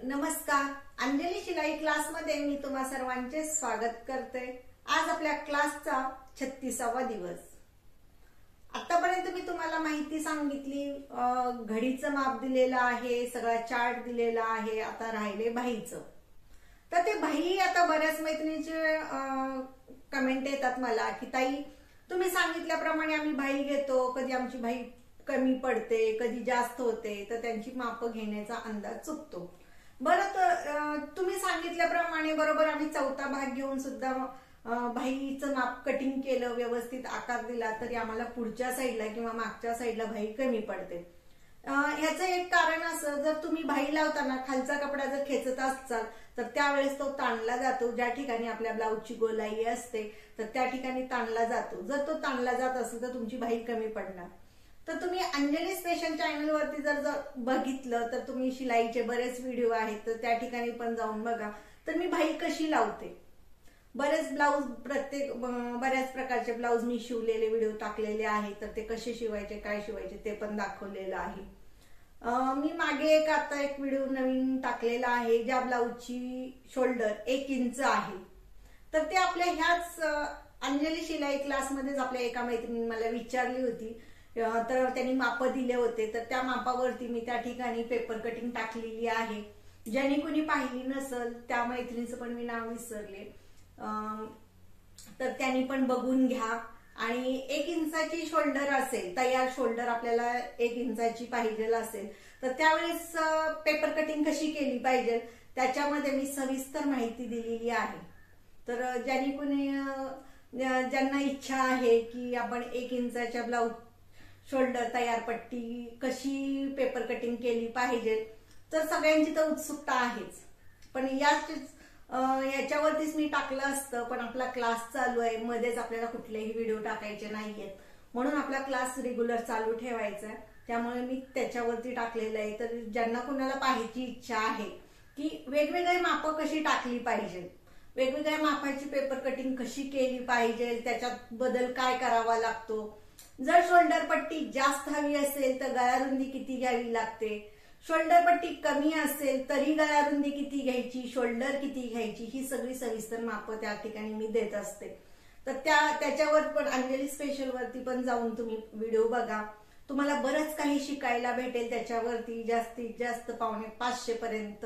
नमस्कार, अंजली शिलाई क्लास मध्ये मी तुम्हा सर्वांचे स्वागत करते। आज आपल्या क्लासचा 36वा दिवस। आतापर्यंत मी तुम्हाला माहिती सांगितली, घडीचं माप दिलेलं आहे, सगळा चार्ट दिलेला आहे। आता राहिले भाईचं। तर ते भाई आता बऱ्याच मैत्रिणींचे कमेंट येतात मला की ताई तुम्ही सांगितल्याप्रमाणे आम्ही भाई घेतो, कधी आमची भाई कमी पडते, कधी जास्त होते, तर त्यांची माप घेण्याचा अंदाज चुकतो। बरं, तर तुम्ही सांगितल्याप्रमाणे बरोबर आम्ही चौथा भाग घेऊन सुद्धा भाईचं माप कटिंग केलं, व्यवस्थित आकार दिला, तरी आम्हाला पुढच्या साईडला किंवा मागच्या साईडला भाई कमी पडते। ह्याचं एक कारण असं, जर तुम्ही भाई लावताना खालचा कपडा जर खेचत असाल तर त्यावेळेस तो ताणला जातो। ज्या ठिकाणी आपल्या ब्लाऊजची गोलाई असते तर त्या ठिकाणी ताणला जातो। जर तो ताणला जात असेल तर तुमची भाई कमी पडणार। तर तुम्ही अंजली स्पेशल चॅनल वरती जर बघितलं तर तुम्ही शिलाईचे बरेच व्हिडिओ आहेत, तर त्या ठिकाणी पण जाऊन बघा। तर मी भाई कशी लावते, बरेच ब्लाऊज बऱ्याच प्रकारचे ब्लाऊज मी शिवलेले व्हिडिओ टाकलेले आहेत, तर ते कसे शिवायचे, काय शिवायचे ते पण दाखवलेलं आहे। मी मागे आता एक व्हिडिओ नवीन टाकलेला आहे, ज्या ब्लाऊजची शोल्डर 1 इंच आहे। तर ते आपल्या ह्याच अंजली शिलाई क्लास मध्येच आपल्या एका मैत्रिणीने मला विचारली होती, तर त्यांनी माप दिले होते, तर त्या मापावरती मी त्या ठिकाणी पेपर कटिंग टाकलेली आहे। ज्यांनी कोणी पाहिली नसेल त्या मैत्रिणीचं पण मी नाव विसरले, तर त्यांनी पण बघून घ्या। आणि 1 इंचाची शोल्डर असेल, तयार शोल्डर आपल्याला 1 इंचाची पाहिजे असेल, तर त्यावेळेस पेपर कटिंग कशी केली पाहिजे त्याच्यामध्ये मी सविस्तर माहिती दिलेली आहे। तर ज्यांना इच्छा आहे की आपण 1 इंचाच्या ब्लाऊज शोल्डर तयार पट्टी कशी पेपर कटिंग केली पाहिजे, तर सगळ्यांची तर उत्सुकता आहेच। पण याच्यावरतीच मी टाकलं असतं, पण आपला क्लास चालू आहे, मध्येच आपल्याला कुठलेही व्हिडिओ टाकायचे नाहीयेत, म्हणून आपला क्लास रेग्युलर चालू ठेवायचा आहे, त्यामुळे मी त्याच्यावरती टाकलेलं आहे। तर ज्यांना कोणाला पाहायची इच्छा आहे की वेगवेगळे माप कशी टाकली पाहिजे, वेगवेगळ्या मापाची पेपर कटिंग कशी केली पाहिजे, त्याच्यात बदल काय करावा लागतो, जर शोल्डर पट्टी जास्त हवी असेल तर गळारुंदी किती घ्यावी लागते, शोल्डर पट्टी कमी असेल तरी गळारुंदी किती घ्यायची, शोल्डर किती घ्यायची, ही सगळी सविस्तर माप त्या ठिकाणी मी देत असते। तर त्याच्यावर पण अंजली स्पेशल वरती पण जाऊन तुम्ही व्हिडिओ बघा, तुम्हाला बरंच काही शिकायला भेटेल। त्याच्यावरती जास्तीत जास्त 450 पर्यंत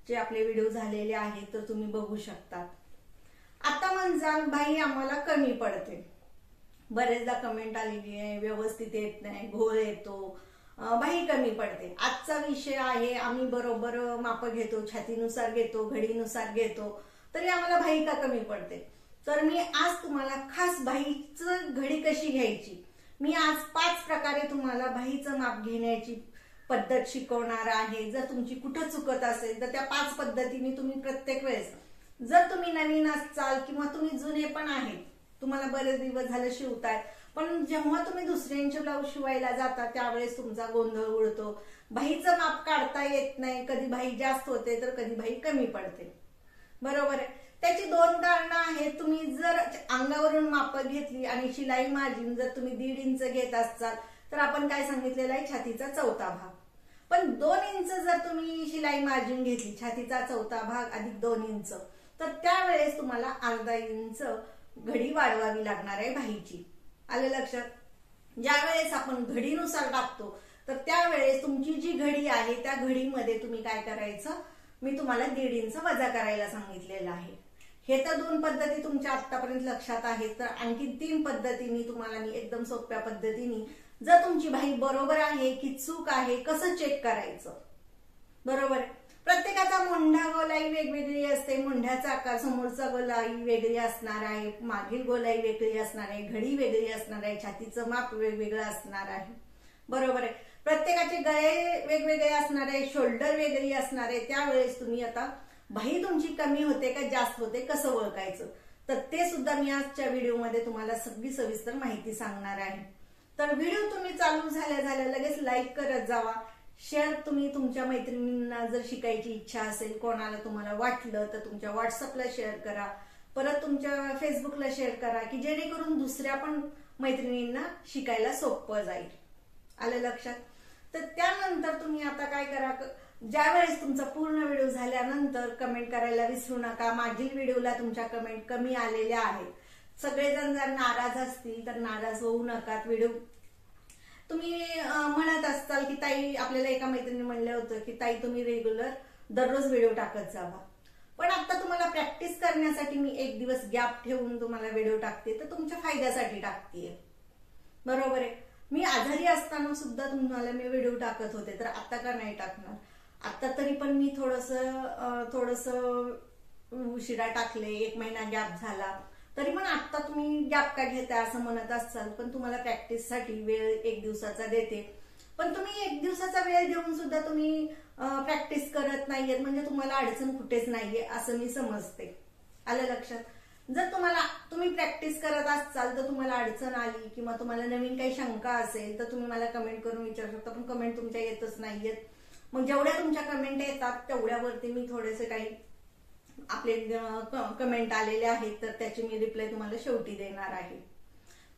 जे आपले व्हिडिओ झालेले आहेत, तर तुम्ही बघू शकता। आता म्हणजाल भाई आम्हाला कमी पडते, बरेचदा कमेंट आलेली आहे, व्यवस्थित येत नाही, घोळ येतो, भाई कमी पडते। आजचा विषय आहे, आम्ही बरोबर माप घेतो, छातीनुसार घेतो, घडीनुसार घेतो, तरी आम्हाला भाई का कमी पडते। तर मी आज तुम्हाला खास भाईचं घडी कशी घ्यायची, मी आज 5 प्रकारे तुम्हाला भाईचं माप घेण्याची पद्धत शिकवणार आहे। जर तुमची कुठं चुकत असेल तर त्या 5 पद्धतीने तुम्ही प्रत्येक वेळेस, जर तुम्ही नवीन असाल किंवा तुम्ही जुने पण आहेत, तुम्हाला बरेच दिवस झाले शिवताय, पण जेव्हा तुम्ही दुसऱ्यांचे ब्लाऊज शिवायला जाता त्यावेळेस तुमचा गोंधळ उडतो, भाईचं माप काढता येत नाही, कधी भाई जास्त होते तर कधी भाई कमी पडते, बरोबर आहे। त्याची 2 कारणं आहेत। तुम्ही जर अंगावरून माप घेतली आणि शिलाई मार्जिन जर तुम्ही 1.5 इंच घेत असाल तर आपण काय सांगितलेलं आहे, छातीचा चौथा भाग, पण 2 इंच जर तुम्ही शिलाई मार्जिन घेतली, छातीचा चौथा भाग अधिक 2 इंच, तर त्यावेळेस तुम्हाला अर्धा इंच घडी वाढवावी लागणार आहे भाईची। आलं लक्षात? ज्या वेळेस आपण घडीनुसार टाकतो तर त्यावेळेस तुमची जी घडी आहे त्या घडीमध्ये तुम्ही काय करायचं, मी तुम्हाला 1.5 इंच वजा करायला सांगितलेलं आहे। हे तर 2 पद्धती तुमच्या आतापर्यंत लक्षात आहेत, तर आणखी 3 पद्धतीने तुम्हाला मी एकदम सोप्या पद्धतीने, जर तुमची भाई बरोबर आहे की चूक आहे कसं चेक करायचं, बरोबर। प्रत्येकाचा मुंढा गोलाई वेगवेगळी असते, मुंढ्याचा आकार, समोरचा गोलाई वेगळी असणार आहे, मागील गोलाई वेगळी असणार आहे, घडी वेगळी असणार आहे, छातीचं माप वेगवेगळं असणार आहे, बरोबर आहे। प्रत्येकाचे गळे वेगवेगळे असणार आहे, शोल्डर वेगळी असणार आहे। त्यावेळेस तुम्ही आता भाई तुमची कमी होते का जास्त होते कसं ओळखायचं, तर ते सुद्धा मी आजच्या व्हिडिओमध्ये तुम्हाला सगळी सविस्तर माहिती सांगणार आहे। तर व्हिडिओ तुम्ही चालू झाल्या लगेच लाईक करत जावा, शेअर तुम्ही तुमच्या मैत्रिणींना जर शिकायची इच्छा असेल, कोणाला तुम्हाला वाटलं तर तुमच्या व्हॉट्सअपला शेअर करा, परत तुमच्या फेसबुकला शेअर करा, की जेणेकरून दुसऱ्या पण मैत्रिणींना शिकायला सोपं जाईल। आलं लक्षात? तर त्यानंतर तुम्ही आता काय करा, ज्यावेळेस तुमचा पूर्ण व्हिडिओ झाल्यानंतर कमेंट करायला विसरू नका. मागील व्हिडिओला तुमच्या कमेंट कमी आलेल्या आहेत. सगळेजण जर नाराज असतील तर नाराज होऊ नका. व्हिडिओ तुम्ही म्हणत असताल की ताई, आपल्याला एका मैत्रिणी म्हणलं होतं की ताई तुम्ही रेग्युलर दररोज व्हिडिओ टाकत जावा. पण आता तुम्हाला प्रॅक्टिस करण्यासाठी मी एक दिवस गॅप ठेवून तुम्हाला व्हिडिओ टाकते, तर तुमच्या फायद्यासाठी टाकतेय. बरोबर आहे. मी आजारी असताना सुद्धा तुम्हाला मी व्हिडिओ टाकत होते, तर आता का नाही टाकणार? आता तरी पण मी थोडस उशिरा टाकले, 1 महिना गॅप झाला. तरी पण आता तुम्ही गॅप का घेताय असं म्हणत असाल, पण तुम्हाला प्रॅक्टिससाठी वेळ 1 दिवसाचा देते. पण तुम्ही 1 दिवसाचा वेळ देऊन सुद्धा तुम्ही प्रॅक्टिस करत नाहीयेत, म्हणजे तुम्हाला अडचण कुठेच नाहीये असं मी समजते. आलं लक्षात? जर तुम्ही प्रॅक्टिस करत असाल तर तुम्हाला अडचण आली किंवा तुम्हाला नवीन काही शंका असेल तर तुम्ही मला कमेंट करून विचारू शकता. पण कमेंट तुमच्या येतच नाहीयेत. मग जेवढ्या तुमच्या कमेंट येतात तेवढ्यावरती मी थोडेसे काही आपले कमेंट आलेले आहेत तर त्याची मी रिप्लाय तुम्हाला शेवटी देणार आहे.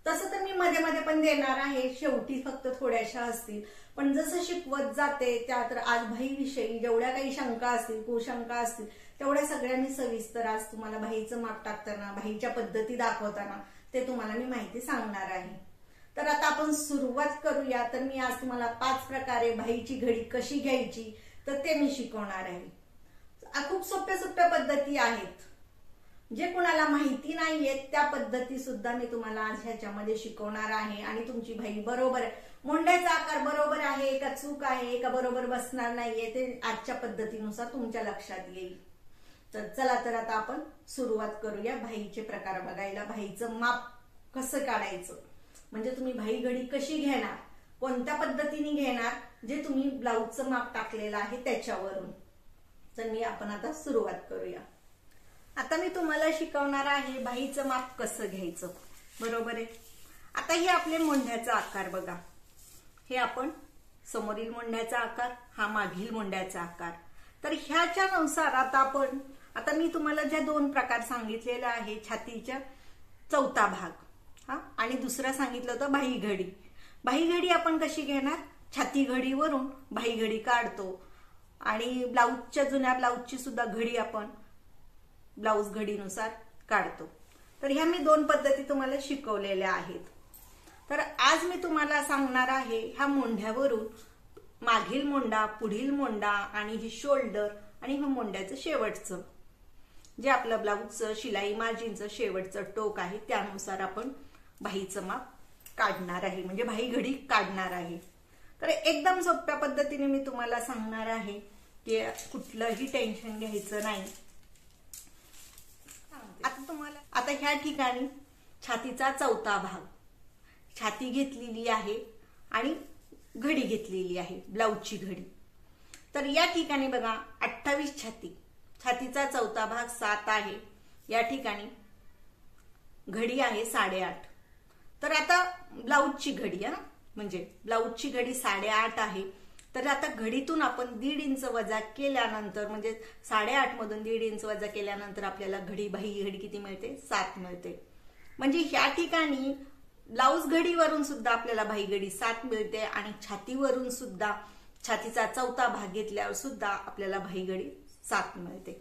तसं तर मी मध्ये मध्ये पण देणार आहे, शेवटी फक्त थोड्याशा असतील. पण जसं शिकवत जाते त्यात आज भाईविषयी जेवढ्या काही शंका असतील, कुशंका असतील, तेवढ्या सगळ्या मी सविस्तर आज तुम्हाला भाईचं माप टाकताना, भाईच्या पद्धती दाखवताना ते तुम्हाला मी माहिती सांगणार आहे. तर आता आपण सुरुवात करूया. तर मी आज तुम्हाला 5 प्रकारे भाईची घडी कशी घ्यायची तर ते मी शिकवणार आहे. खूप सोप्या पद्धती आहेत. जे कुणाला माहिती नाहीयेत त्या पद्धती सुद्धा मी तुम्हाला आज ह्याच्यामध्ये शिकवणार आहे. आणि तुमची भाई बरोबर आहे, मुंड्याचा आकार बरोबर आहे का चूक आहे का बरोबर बसणार नाहीये ते आजच्या पद्धतीनुसार तुमच्या लक्षात येईल. तर चला, तर आता आपण सुरुवात करूया भाईचे प्रकार बघायला. भाईचं माप कसं काढायचं, म्हणजे तुम्ही भाई घडी कशी घेणार, कोणत्या पद्धतीने घेणार, जे तुम्ही ब्लाऊजचं माप टाकलेलं आहे त्याच्यावरून. तर आपण आता सुरुवात करूया. आता मी तुम्हाला शिकवणार आहे भाईचं माप कसं घ्यायचं. बरोबर आहे. आता हे आपले मुंड्याचा आकार बघा. हे आपण समोरील मुंड्याचा आकार, हा मागील मुंड्याचा आकार. तर ह्याच्यानुसार आता मी तुम्हाला ज्या 2 प्रकार सांगितलेले आहे, छातीच्या 4था भाग हा आणि दुसरा सांगितलं होतं भाई घडी. भाई घडी आपण कशी घेणार, छाती घडीवरून भाई घडी काढतो आणि ब्लाऊजच्या जुन्या ब्लाऊजची सुद्धा घडी आपण ब्लाऊज घडीनुसार काढतो. तर ह्या मी 2 पद्धती तुम्हाला शिकवलेल्या आहेत. तर आज मी तुम्हाला सांगणार आहे ह्या मुंड्यावरून मागील मुंडा, पुढील मुंडा आणि हे शोल्डर आणि हे मुंड्याचं शेवटचं जे आपलं ब्लाऊजचं शिलाई मार्जिनचं शेवटचं टोक आहे त्यानुसार आपण भाईचं माप काढणार आहे, म्हणजे भाई घडी काढणार आहे. तर एकदम सोप्या पद्धतीने मी तुम्हाला सांगणार आहे की कुठलंही टेन्शन घ्यायचं नाही. आता ह्या ठिकाणी छातीचा 4था भाग, छाती घेतलेली आहे आणि घडी घेतलेली आहे, ब्लाऊजची घडी. तर या ठिकाणी बघा 28 छातीचा 4था भाग 7 आहे. या ठिकाणी घडी आहे 8.5. तर आता ब्लाऊजची घडी आहे ना, म्हणजे ब्लाऊजची घडी 8.5 आहे. तर आता घडीतून आपण 1.5 इंच वजा केल्यानंतर, म्हणजे 8.5 मधून 1.5 इंच वजा केल्यानंतर आपल्याला भाई घडी किती मिळते, 7 मिळते. म्हणजे ह्या ठिकाणी ब्लाऊज घडीवरून सुद्धा आपल्याला भाई घडी 7 मिळते आणि छातीवरून सुद्धा छातीचा 4था भाग घेतल्यावर सुद्धा आपल्याला भाई घडी 7 मिळते.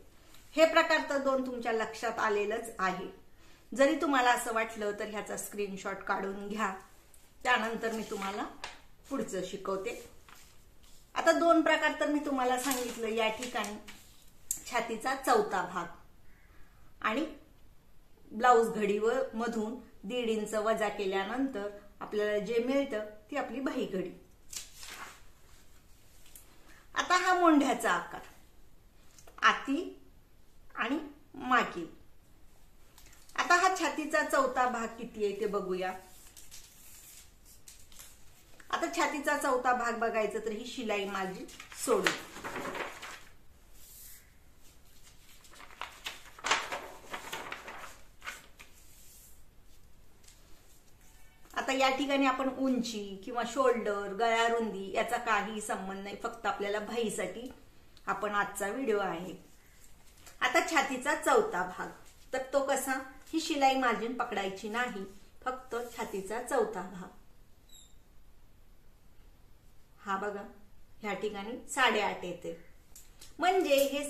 हे प्रकार तर 2 तुमच्या लक्षात आलेलंच आहे. जरी तुम्हाला असं वाटलं तर ह्याचा स्क्रीनशॉट काढून घ्या. त्यानंतर मी तुम्हाला पुढचं शिकवते. आता 2 प्रकार तर मी तुम्हाला सांगितलं. या ठिकाणी छातीचा 4था भाग आणि ब्लाऊज घडीवर मधून 1.5 इंच वजा केल्यानंतर आपल्याला जे मिळतं ती आपली भाई घडी. आता हा मुंड्याचा आकार, आती आणि मागे. आता हा छातीचा 4था भाग किती आहे ते बघूया. आता छातीचा 4था भाग बघायचा तर ही शिलाई मार्जिन सोडू. आता या ठिकाणी आपण उंची किंवा शोल्डर, गळा रुंदी याचा काही संबंध नाही, फक्त आपल्याला भाईसाठी आपण आजचा व्हिडिओ आहे. आता छातीचा 4था भाग, तर तो कसा, ही शिलाई मार्जिन पकडायची नाही, फक्त छातीचा 4था भाग. हा बघा ह्या ठिकाणी 8.5 येते. म्हणजे हे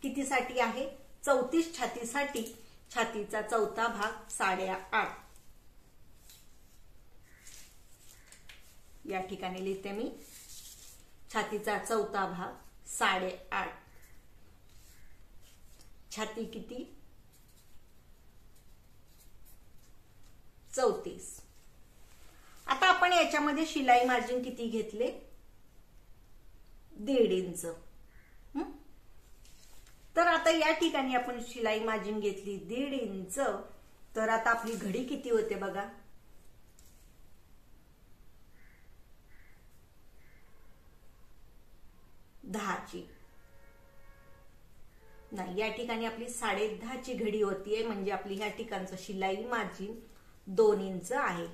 कितीसाठी आहे? 34 छातीसाठी. छातीचा चौथा भाग 8.5. या ठिकाणी लिहिते मी, छातीचा चौथा भाग 8.5. छाती किती? 34. आता आपण याच्यामध्ये शिलाई मार्जिन किती घेतले? 1.5 इंच. तर आता या ठिकाणी आपण शिलाई मार्जिन घेतली 1.5 इंच. तर आता आपली घडी किती होते बघा? 10ची. नाही, या ठिकाणी आपली 10.5ची घडी होतीये. म्हणजे आपली ह्या ठिकाणचं शिलाई मार्जिन 2 इंच आहे.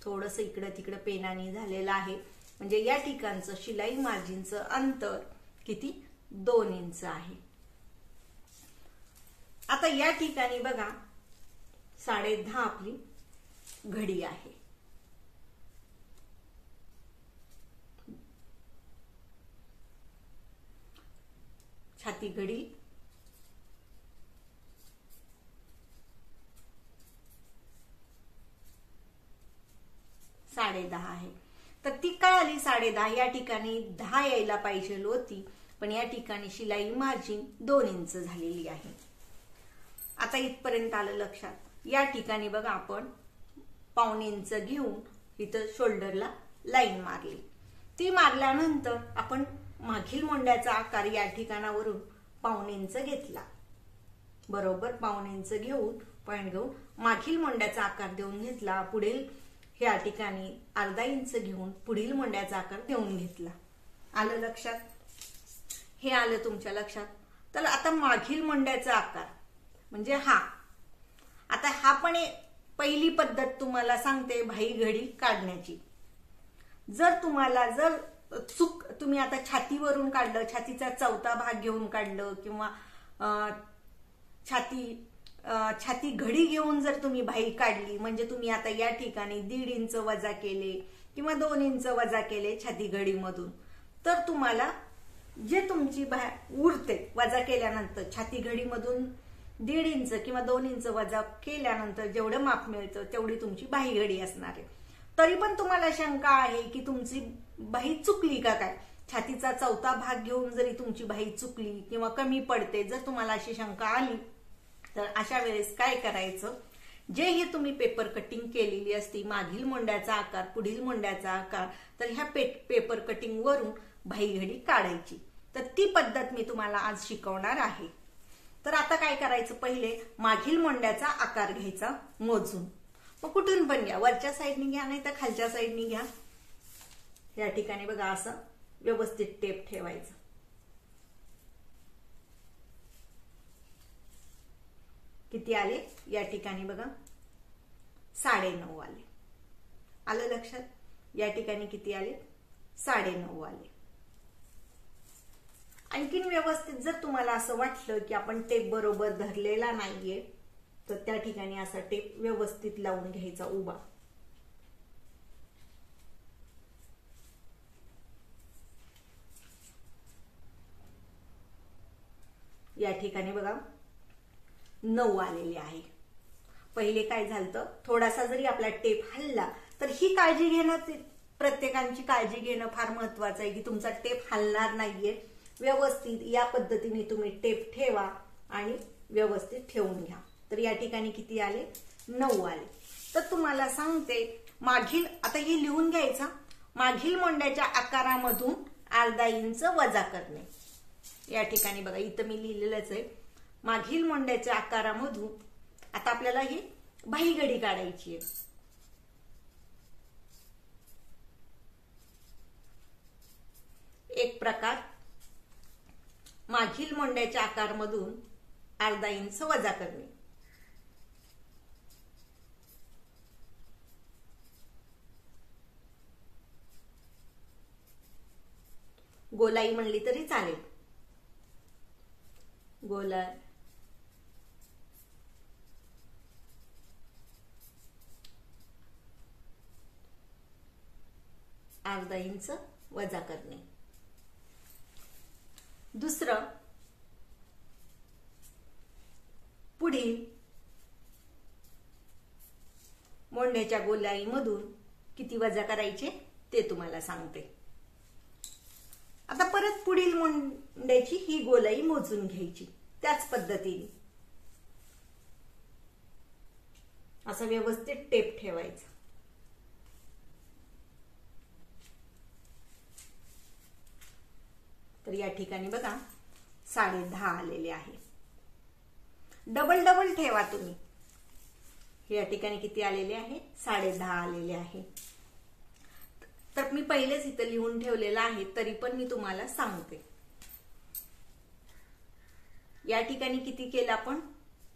थोडस इकडं तिकडं पेनाने झालेलं आहे. म्हणजे या ठिकाणचं शिलाई मार्जिनचं अंतर किती? 2 इंच आहे. आता या ठिकाणी बघा 10.5 आपली घडी आहे. छाती घडी 10.5 आहे. तर ती काय आली 10.5? या ठिकाणी 10 यायला पाहिजे होती, पण या ठिकाणी शिलाई मार्जिन 2 इंच झालेली आहे. आता इथपर्यंत आलं लक्षात. या ठिकाणी बघा आपण 1.25 इंच घेऊन इथं शोल्डरला लाईन मारली. ती मारल्यानंतर आपण मागील मोंड्याचा आकार या ठिकाणावरून 1.25 इंच घेतला. बरोबर 1.25 इंच घेऊन पॉइंट घेऊन मागील मोंड्याचा आकार देऊन घेतला. पुढील या ठिकाणी 1/2 इंच घेऊन पुढील मोंड्याचा आकार देऊन घेतला. आलं लक्षात? हे आलं तुमच्या लक्षात? तर आता मागील मोंड्याचा आकार म्हणजे हा. आता हा पण पहिली पद्धत तुम्हाला सांगते भाई घडी काढण्याची. जर तुम्हाला तुम्ही आता छातीवरून काढलं, छातीचा चौथा भाग घेऊन काढलं किंवा छाती घडी घेऊन जर तुम्ही भाई काढली, म्हणजे तुम्ही आता या ठिकाणी 1.5 इंच वजा केले किंवा 2 इंच वजा केले छाती घडीमधून, तर तुम्हाला जे तुमची उरते वजा केल्यानंतर छाती घडीमधून 1.5 इंच किंवा 2 इंच वजा केल्यानंतर जेवढं माप मिळतं तेवढी तुमची बाही घडी असणार आहे. तरी पण तुम्हाला शंका आहे की तुमची बाही चुकली का काय? छातीचा चौथा भाग घेऊन जरी तुमची बाही चुकली किंवा कमी पडते, जर तुम्हाला अशी शंका आली, तर अशा वेळेस काय करायचं? जे हे तुम्ही पेपर कटिंग केलेली असती, मागील मोंड्याचा आकार, पुढील मोंड्याचा आकार, तर ह्या पेपर कटिंग वरून बाही घडी काढायची. तर ती पद्धत मी तुम्हाला आज शिकवणार आहे. तर आता काय करायचं? पहिले मागील मोंड्याचा आकार घ्यायचा मोजून. मग कुठून पण घ्या, वरच्या साईडनी घ्या नाही तर खालच्या साईडनी घ्या. या ठिकाणी बघा असं व्यवस्थित टेप ठेवायचं. किती आले? या ठिकाणी बघा 9.5 आले. आलं लक्षात? या ठिकाणी किती आले? 9.5 आले. आणखीन व्यवस्थित जर तुम्हाला असं वाटलं की आपण टेप बरोबर धरलेला नाहीये, तर त्या ठिकाणी असा टेप व्यवस्थित लावून घ्यायचा उभा. या ठिकाणी बघा 9 आलेली आहे. पहिले काय झालं, थोडासा जरी आपला टेप हलला तर ही काळजी घेणं, प्रत्येकाची काळजी घेणं फार महत्वाचं आहे की तुमचा टेप हलणार नाहीये. व्यवस्थित या पद्धतीने तुम्ही टेप ठेवा आणि व्यवस्थित ठेवून घ्या. तर या ठिकाणी किती आले? 9 आले. तर तुम्हाला सांगते मागील, आता हे लिहून घ्यायचा, मागील मोंड्याच्या आकारामधून 1/2 इंच वजा करणे. या ठिकाणी बघा इथं मी लिहिलेलंच आहे, मागील मोंड्याच्या आकारामधून आता आपल्याला ही बाही घडी काढायची आहे. एक प्रकार मागील मोंड्याच्या आकारमधून 1/2 इंच वजा करणे. गोलाई म्हणली तरी चालेल. गोलाई 1/2 इंच वजा करणे. दुसरं, पुढील मोंढ्याच्या गोलाईमधून किती वजा करायचे ते तुम्हाला सांगते. आता परत पुढील मोंढ्याची ही गोलाई मोजून घ्यायची त्याच पद्धतीने. असं व्यवस्थित टेप ठेवायचा. तर या ठिकाणी बघा 10.5 आलेले आहे. डबल डबल ठेवा तुम्ही. या ठिकाणी किती आलेले आहे? 10.5 आलेले आहे. तर मी पहिलेच इथं लिहून ठेवलेलं आहे, तरी पण मी तुम्हाला सांगते. या ठिकाणी किती केलं आपण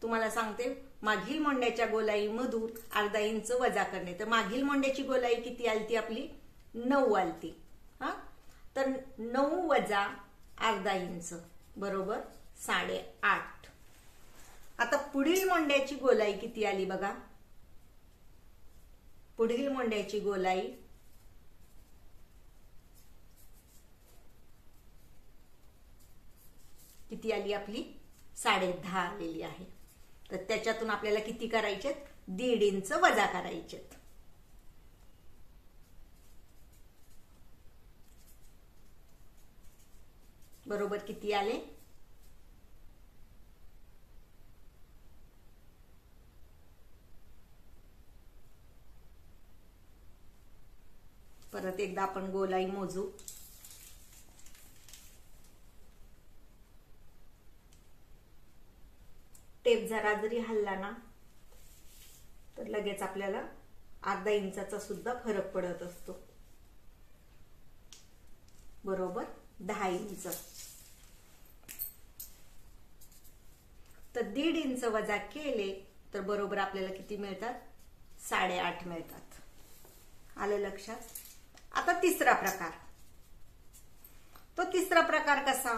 तुम्हाला सांगते. मागील मोंढ्याच्या गोलाईमधून अर्धा इंच वजा करणे. तर मागील मोंढ्याची गोलाई किती आलती आपली? 9 आलती. हा, तर 9 वजा अर्धा इंच बरोबर 8.5. आता पुढील मोंढ्याची गोलाई किती आली बघा. पुढील मोंढ्याची गोलाई किती आली आपली? 10.5 आलेली आहे. तर त्याच्यातून आपल्याला किती करायचेत? 1.5 इंच वजा करायचेत. बरोबर किती आले? परत एकदा आपण गोलाई मोजू. टेप जरा जरी हल्ला ना तर लगेच आपल्याला अर्धा इंचाचा सुद्धा फरक पडत असतो. बरोबर 10 इंच. तर 1.5 इंच वजा केले तर बरोबर आपल्याला किती मिळतात? 8.5 मिळतात. आलं लक्षात? आता तिसरा प्रकार. तो तिसरा प्रकार कसा?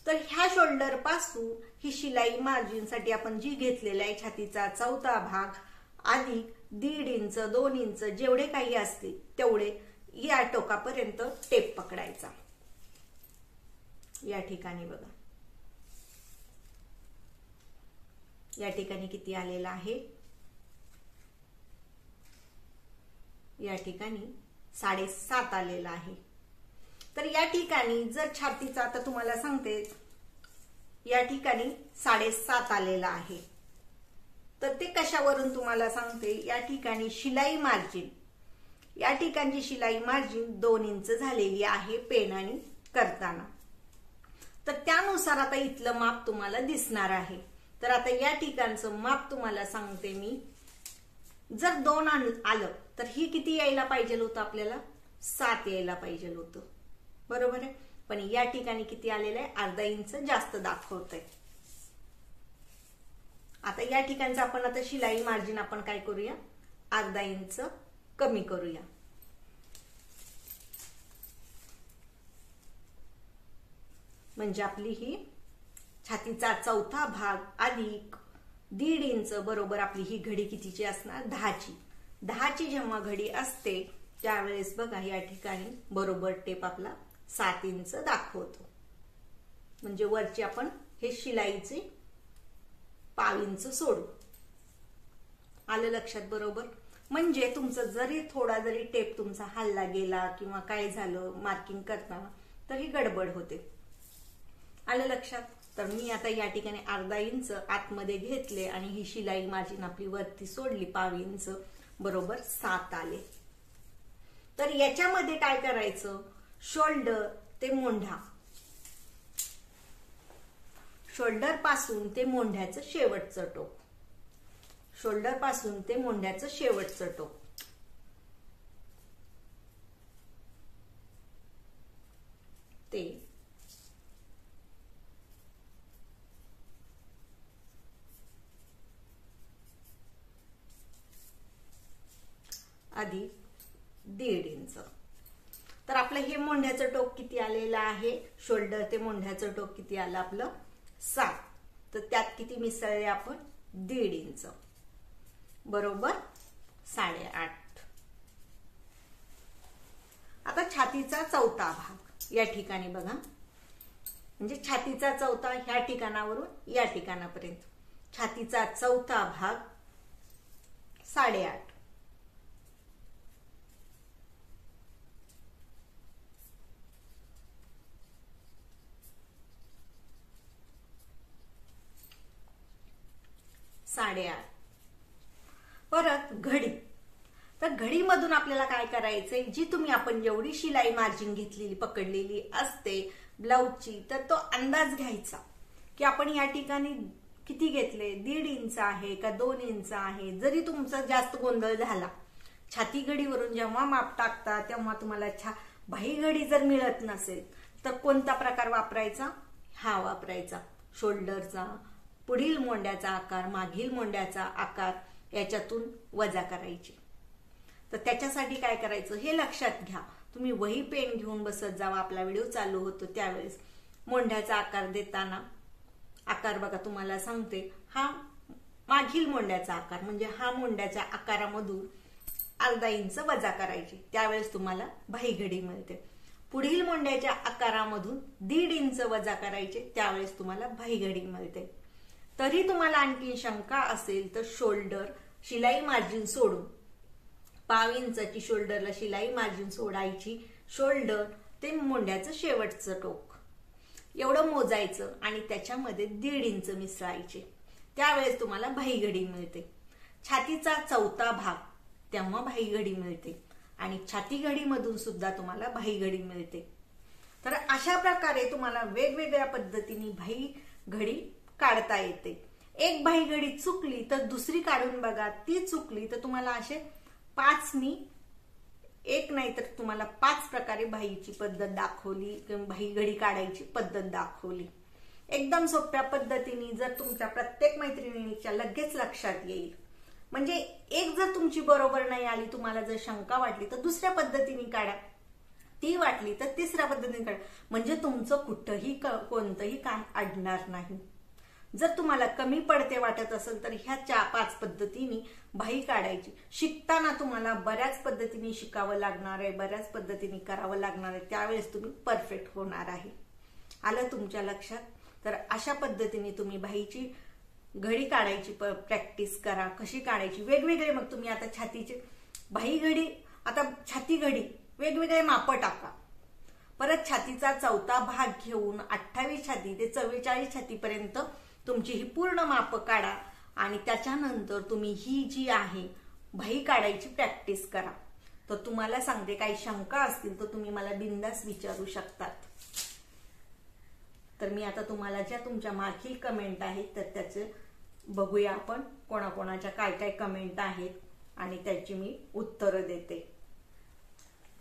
तर ह्या शोल्डर पासून ही शिलाई मार्जिन साठी आपण जी घेतलेला आहे छातीचा चौथा भाग अधिक 1.5 इंच 2 इंच जेवढे काही असतील तेवढे या टोकापर्यंत टेप पकडायचा. या ठिकाणी बघा. या ठिकाणी किती आलेला आहे? या ठिकाणी 7.5 आलेला आहे. तर या ठिकाणी जर छातीचा, आता तुम्हाला सांगते, या ठिकाणी 7.5 आलेला आहे. तर ते कशावरून तुम्हाला सांगते. या ठिकाणी शिलाई मार्जिन, या ठिकाणची शिलाई मार्जिन 2 इंच झालेली आहे पेनाने करताना. तर त्यानुसार आता इथलं माप तुम्हाला दिसणार आहे. तर आता या ठिकाणचं माप तुम्हाला सांगते मी. जर 2 आलं तर ही किती यायला पाहिजे होतं? आपल्याला 7 यायला पाहिजे होतं. बरोबर आहे. पण या ठिकाणी किती आलेलं आहे? अर्धा इंच जास्त दाखवतंय. आता या ठिकाणचं आपण आता शिलाई मार्जिन आपण काय करूया? अर्धा इंच कमी करूया. म्हणजे आपली ही छातीचा चौथा भाग अधिक 1.5 इंच बरोबर आपली ही घडी कितीची असणार? 10ची. 10ची जेव्हा घडी असते त्यावेळेस बघा या ठिकाणी बरोबर टेप आपला 7 इंच दाखवतो. म्हणजे वरची आपण हे शिलाईचे 1/2 इंच सोडू. आलं लक्षात? बरोबर. म्हणजे तुमचं जरी थोडा जरी टेप तुमचा हल्ला गेला किंवा काय झालं मार्किंग करताना तर ही गडबड होते. आलं लक्षात? तर मी आता या ठिकाणी अर्धा इंच आतमध्ये घेतले आणि ही शिलाई मार्जिन आपली वरती सोडली 1/2 इंच बरोबर 7 आले. तर याच्यामध्ये काय करायचं? शोल्डर ते मोंढा, शोल्डर पासून ते मोंढ्याचं शेवटचं टोक, शोल्डर पासून ते मोंढ्याचं शेवटचं टोक ते अधिक 1.5 इंच. तर आपलं हे मोंढ्याचं टोक किती आलेलं आहे? शोल्डर ते मोंढ्याचं टोक किती आलं आपलं? 7. तर त्यात किती मिसळले आपण? 1.5 इंच बरोबर 8.5. आता छातीचा चौथा भाग या ठिकाणी बघा. म्हणजे छातीचा चौथा ह्या ठिकाणावरून या ठिकाणापर्यंत, छातीचा चौथा भाग 8.5. परत घडी. तर घडीमधून आपल्याला काय करायचंय, जी तुम्ही आपण जेवढी शिलाई मार्जिन घेतलेली पकडलेली असते ब्लाऊजची, तर तो अंदाज घ्यायचा की आपण या ठिकाणी किती घेतले, 1.5 इंच आहे का 2 इंच आहे. जरी तुमचा जास्त गोंधळ झाला, छाती घडीवरून जेव्हा माप टाकता तेव्हा तुम्हाला बाही घडी जर मिळत नसेल तर कोणता प्रकार वापरायचा, हा वापरायचा शोल्डरचा. पुढील मोंड्याचा आकार, मागील मोंड्याचा आकार याच्यातून वजा करायची. तर त्याच्यासाठी काय करायचं हे लक्षात घ्या. तुम्ही वही पेन घेऊन बसत जावा. आपला व्हिडिओ चालू होतो त्यावेळेस मोंढ्याचा आकार देताना आकार बघा, तुम्हाला सांगते, हा मागील मोंड्याचा आकार म्हणजे हा मोंड्याच्या आकारामधून 1/2 इंच वजा करायची, त्यावेळेस तुम्हाला बाही घडी मिळते. पुढील मोंड्याच्या आकारामधून 1.5 इंच वजा करायचे, त्यावेळेस तुम्हाला बाही घडी मिळते. तरी तुम्हाला आणखी शंका असेल तर शोल्डर शिलाई मार्जिन सोडून 1/2 इंचाची शोल्डरला शिलाई मार्जिन सोडायची. शोल्डर ते मोंड्याचं शेवटचं टोक एवढं मोजायचं आणि त्याच्यामध्ये 1.5 इंच मिसळायचे, त्यावेळेस तुम्हाला बाही घडी मिळते. छातीचा चौथा भाग तेव्हा बाही घडी मिळते आणि छाती घडीमधून सुद्धा तुम्हाला बाही घडी मिळते. तर अशा प्रकारे तुम्हाला वेगवेगळ्या पद्धतीने बाही घडी काढता येते. एक बाही घडी चुकली तर दुसरी काढून बघा, ती चुकली तर तुम्हाला असे 5 मी एक नाही तर तुम्हाला 5 प्रकारे बाहीची पद्धत दाखवली, बाही घडी काढायची पद्धत दाखवली. एकदम सोप्या पद्धतीने जर तुमच्या प्रत्येक मैत्रिणीच्या लगेच लक्षात येईल. म्हणजे एक जर तुमची बरोबर नाही आली, तुम्हाला जर शंका वाटली तर दुसऱ्या पद्धतीने काढा, ती वाटली तर तिसऱ्या पद्धतीने काढा, म्हणजे तुमचं कुठंही कोणतंही काम अडणार नाही. जर तुम्हाला कमी पडते वाटत असेल तर ह्या 4-5 पद्धतीने बाही काढायची. शिकताना तुम्हाला बऱ्याच पद्धतीने शिकावं लागणार आहे, बऱ्याच पद्धतीने करावं लागणार आहे, त्यावेळेस तुम्ही परफेक्ट होणार आहे. आलं तुमच्या लक्षात? तर अशा पद्धतीने तुम्ही बाहीची घडी काढायची प्रॅक्टिस करा. कशी काढायची वेगवेगळे, मग तुम्ही आता छातीची बाही घडी, आता छाती घडी वेगवेगळे माप टाका. परत छातीचा चौथा भाग घेऊन 28 छाती ते 44 छातीपर्यंत तुमची ही पूर्ण माप काढा आणि त्याच्यानंतर तुम्ही ही जी आहे बाही काढायची प्रॅक्टिस करा. तर तुम्हाला सांगते, काही शंका असतील तर तुम्ही मला बिनधास्त विचारू शकतात. तर मी आता तुम्हाला ज्या तुमच्या मागील कमेंट आहेत तर त्याचे बघूया आपण, कोणाकोणाच्या काय काय कमेंट आहेत आणि त्याची मी उत्तरं देते.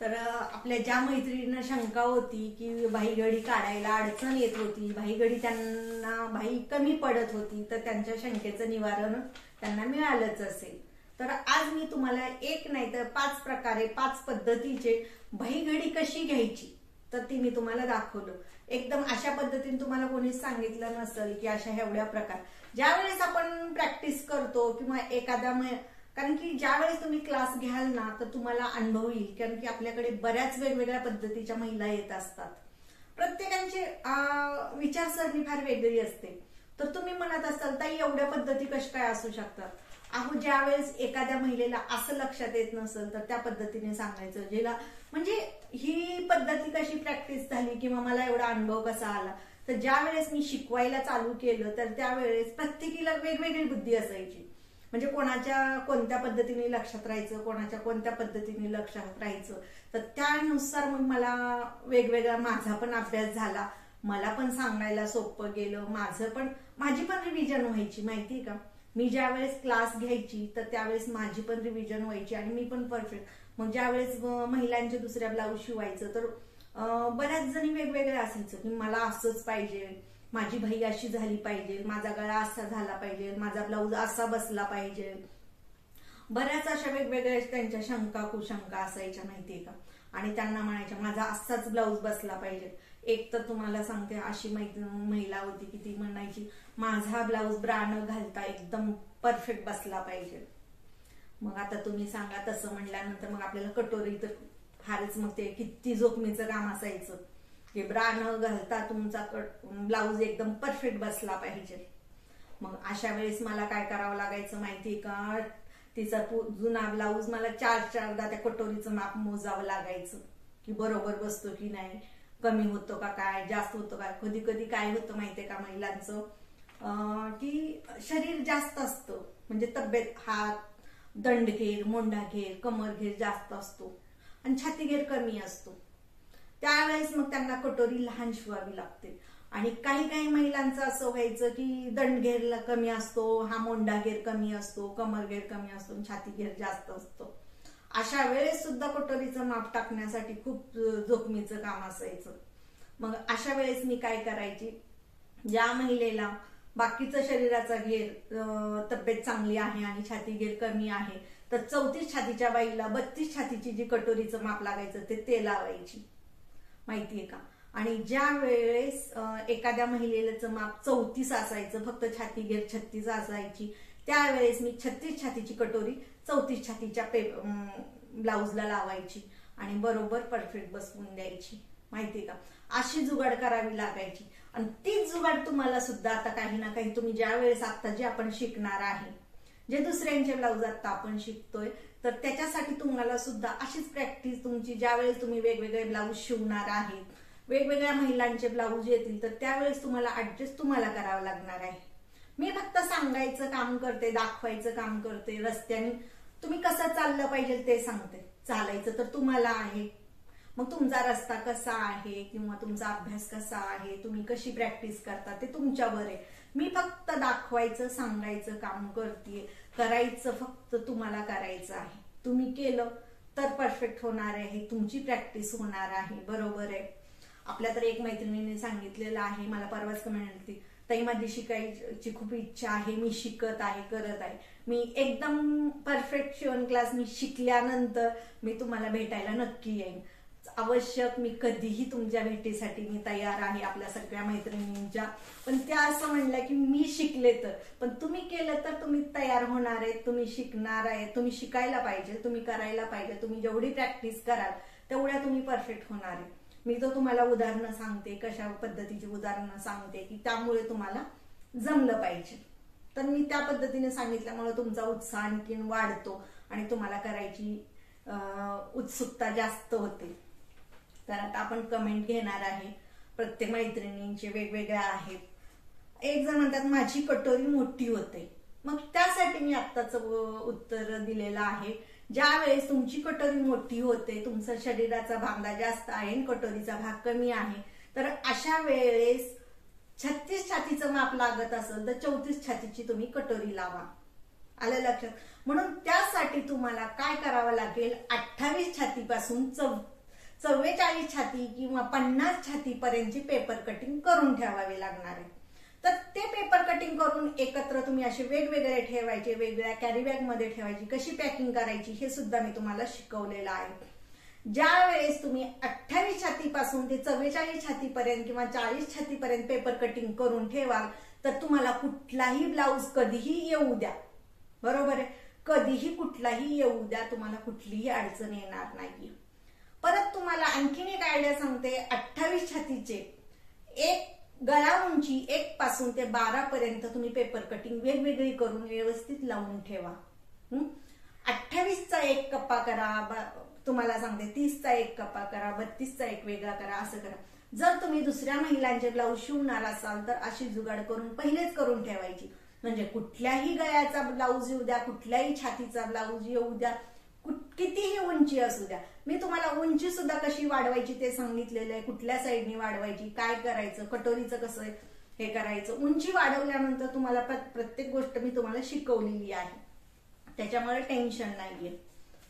तर आपल्या ज्या मैत्रिणींना शंका होती की बाही घडी काढायला अडचण येत होती, बाही घडी त्यांना बाही कमी पडत होती, तर त्यांच्या शंकेचं निवारण त्यांना मिळालंच असेल. तर आज मी तुम्हाला एक नाही तर 5 प्रकारे 5 पद्धतीचे बाही घडी कशी घ्यायची तर ती मी तुम्हाला दाखवलं. एकदम अशा पद्धतीने तुम्हाला कोणीच सांगितलं नसेल की अशा एवढ्या प्रकार. ज्यावेळेस आपण प्रॅक्टिस करतो किंवा एखाद्या, कारण की ज्यावेळेस तुम्ही क्लास घ्याल ना तर तुम्हाला अनुभव येईल, कारण की आपल्याकडे बऱ्याच वेगवेगळ्या पद्धतीच्या महिला येत असतात. प्रत्येकांची विचारसरणी फार वेगळी असते. तर तुम्ही म्हणत असाल ताई एवढ्या पद्धती कशा काय असू शकतात. अहो, ज्यावेळेस एखाद्या महिलेला असं लक्षात येत नसेल तर त्या पद्धतीने सांगायचं, ज्याला म्हणजे ही पद्धती कशी प्रॅक्टिस झाली किंवा मला एवढा अनुभव कसा आला. तर ज्या वेळेस मी शिकवायला चालू केलं तर त्यावेळेस प्रत्येकीला वेगवेगळी बुद्धी असायची. म्हणजे कोणाच्या कोणत्या पद्धतीने लक्षात राहायचं, कोणाच्या कोणत्या पद्धतीने लक्षात राहायचं. तर त्यानुसार मग मला वेगवेगळा माझा पण अभ्यास झाला, मला पण सांगायला सोपं गेलं. माझी पण रिव्हिजन व्हायची, माहिती का. मी ज्या वेळेस क्लास घ्यायची तर त्यावेळेस माझी पण रिव्हिजन व्हायची आणि मी पण परफेक्ट. मग ज्यावेळेस महिलांचे दुसऱ्या ब्लाऊज शिवायचं तर बऱ्याच जणी वेगवेगळ्या असायचं की मला असंच पाहिजे, माझी बाही अशी झाली पाहिजे, माझा गळा असा झाला पाहिजे, माझा ब्लाऊज असा बसला पाहिजे. बऱ्याच अशा वेगवेगळ्या त्यांच्या शंका कुशंका असायच्या, माहितीये का. आणि त्यांना म्हणायच्या माझा असाच ब्लाऊज बसला पाहिजे. एक तर तुम्हाला सांगते, अशी महिला होती की ती म्हणायची माझा ब्लाऊज ब्रा न घालता एकदम परफेक्ट बसला पाहिजे. मग आता तुम्ही सांगा, तसं म्हणल्यानंतर मग आपल्याला कटोरी तर फारच, मग ते किती जोखमीचं काम असायचं. की ब्रा न घालता तुमचा ब्लाऊज एकदम परफेक्ट बसला पाहिजे. मग अशा वेळेस मला काय करावं लागायचं माहितीये का, तिचा जुना ब्लाऊज मला 4-4दा त्या कटोरीचं माप मोजावं लागायचं की बरोबर बसतो की नाही, कमी होतो का काय, जास्त होतो का. कधी कधी काय होतं माहितीये का महिलांचं, की शरीर जास्त असतं, म्हणजे तब्येत, हात, दंडघेर, मोंढाघेर, कमरघेर जास्त असतो आणि छातीघेर कमी असतो. त्यावेळेस मग त्यांना कटोरी लहान शिवावी लागते. आणि काही काही महिलांचं असं व्हायचं की दंडघेर कमी असतो, हा मोंढाघेर कमी असतो, कमरघेर कमी असतो, छातीघेर जास्त असतो. अशा वेळेस सुद्धा कटोरीचं माप टाकण्यासाठी खूप जोखमीचं काम असायचं. मग अशा वेळेस मी काय करायची, ज्या महिलेला बाकीचं शरीराचा घेर तब्येत चांगली आहे आणि छाती घेर कमी आहे, तर 34 छातीच्या बाईला 32 छातीची जी कटोरीचं माप लागायचं ते लावायची, माहितीये का. आणि ज्या वेळेस एखाद्या महिलेचं माप 34 असायचं, फक्त छाती घेर 36 असायची, त्यावेळेस मी 36 छातीची कटोरी 34 छातीच्या ब्लाऊजला लावायची आणि बरोबर परफेक्ट बसवून द्यायची, माहितीये का. अशी जुगाड करावी लागायची. आणि तीच जुगाड तुम्हाला सुद्धा आता काही ना काही, तुम्ही ज्या वेळेस आता जे आपण शिकणार आहे, जे दुसऱ्यांचे ब्लाऊज आता आपण शिकतोय, तर त्याच्यासाठी तुम्हाला सुद्धा अशीच प्रॅक्टिस तुमची, ज्या वेळेस तुम्ही वेगवेगळे ब्लाऊज शिवणार आहेत, वेगवेगळ्या महिलांचे ब्लाऊज येतील, तर त्यावेळेस तुम्हाला ऍडजस्ट तुम्हाला करावं लागणार आहे. मी फक्त सांगायचं काम करते, दाखवायचं काम करते, रस्त्याने तुम्ही कसं चाललं पाहिजे ते सांगते. चालायचं तर तुम्हाला आहे, मग तुमचा रस्ता कसा आहे किंवा तुमचा अभ्यास कसा आहे, तुम्ही कशी प्रॅक्टिस करता ते तुमच्यावर आहे. मी फक्त दाखवायचं, सांगायचं काम करते. करायचं फक्त तुम्हाला करायचं आहे. तुम्ही केलं तर परफेक्ट होणार आहे, तुमची प्रॅक्टिस होणार आहे, बरोबर आहे. आपल्या तर एक मैत्रिणीने सांगितलेलं आहे, मला परवाच कमेंट आली, ताई माझी शिकायची खूप इच्छा आहे, मी शिकत आहे, करत आहे, मी एकदम परफेक्ट शिवण क्लास मी शिकल्यानंतर मी तुम्हाला भेटायला नक्की येईन. आवश्यक, मी कधीही तुमच्या भेटीसाठी मी तयार आहे, आपल्या सगळ्या मैत्रिणींच्या. पण त्या असं म्हणल्या की मी शिकले तर, पण तुम्ही केलं तर तुम्ही तयार होणार आहे, तुम्ही शिकणार आहे, तुम्ही शिकायला पाहिजे, तुम्ही करायला पाहिजे. तुम्ही जेवढी प्रॅक्टिस कराल तेवढ्या तुम्ही परफेक्ट होणार आहे. मी तर तुम्हाला उदाहरणं सांगते, कशा पद्धतीची उदाहरणं सांगते की त्यामुळे तुम्हाला जमलं पाहिजे. तर मी त्या पद्धतीने सांगितल्यामुळे तुमचा उत्साह आणखीन वाढतो आणि तुम्हाला करायची उत्सुकता जास्त होते. तर आता आपण कमेंट घेणार आहे, प्रत्येक मैत्रिणींचे वेगवेगळ्या आहेत. एक जण म्हणतात माझी कटोरी मोठी होते, मग त्यासाठी मी आत्ताच उत्तर दिलेलं आहे. ज्या वेळेस तुमची कटोरी मोठी होते, तुमचा शरीराचा बांधा जास्त आहे, कटोरीचा भाग कमी आहे, तर अशा वेळेस 36 छातीचं माप लागत असेल तर 34 छातीची तुम्ही कटोरी लावा. आलं लक्षात. म्हणून त्यासाठी तुम्हाला काय करावं लागेल, 28 छातीपासून 44 छाती किंवा 50 छातीपर्यंतची पेपर कटिंग करून ठेवावी लागणार आहे. तर ते पेपर कटिंग करून एकत्र तुम्ही असे वेगवेगळे ठेवायचे, वेगवेगळ्या कॅरी बॅग मध्ये ठेवायची, कशी पॅकिंग करायची हे सुद्धा मी तुम्हाला शिकवलेलं आहे. ज्या वेळेस तुम्ही 28 छातीपासून ते 44 छातीपर्यंत किंवा 40 छातीपर्यंत पेपर कटिंग करून ठेवाल, तर तुम्हाला कुठलाही ब्लाऊज कधीही येऊ द्या, बरोबर आहे, कधीही कुठलाही येऊ द्या, तुम्हाला कुठलीही अडचण येणार नाही. परत तुम्हाला आणखीन एक आयडिया सांगते. 28 छातीचे एक गळा उंची 1 पासून ते 12 पर्यंत तुम्ही पेपर कटिंग वेगवेगळी करून व्यवस्थित लावून ठेवा. 28चा एक कप्पा करा, तुम्हाला सांगते 30चा एक कप्पा करा, 32चा एक वेगळा करा, असं करा. जर तुम्ही दुसऱ्या महिलांचे ब्लाऊज शिवणार असाल तर अशी जुगाड करून पहिलेच करून ठेवायची, म्हणजे कुठल्याही गळ्याचा ब्लाऊज येऊ द्या, कुठल्याही छातीचा ब्लाऊज येऊ द्या, कितीही उंची असू द्या. मी तुम्हाला उंची सुद्धा कशी वाढवायची ते सांगितलेलं आहे, कुठल्या साईडनी वाढवायची, काय करायचं, कटोरीचं कसं हे करायचं. उंची वाढवल्यानंतर तुम्हाला प्रत्येक गोष्ट मी तुम्हाला शिकवलेली आहे, त्याच्यामुळे टेन्शन नाहीये.